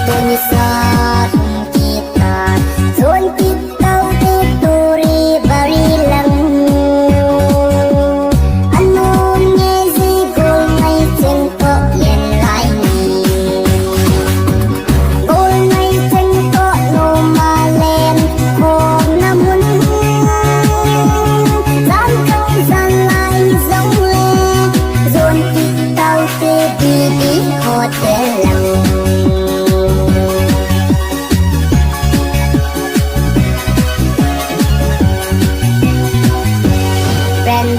Tunisat kita Zon kita turi bari lang Ano ngezi gol ngay cengko yen lai ni Gol ngay cengko no malen Hom namun Zan kong zan lai zong le Zon kita di hotel lang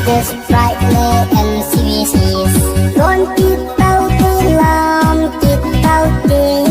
This brightly MCVCs Don't keep out the lamp, keep out the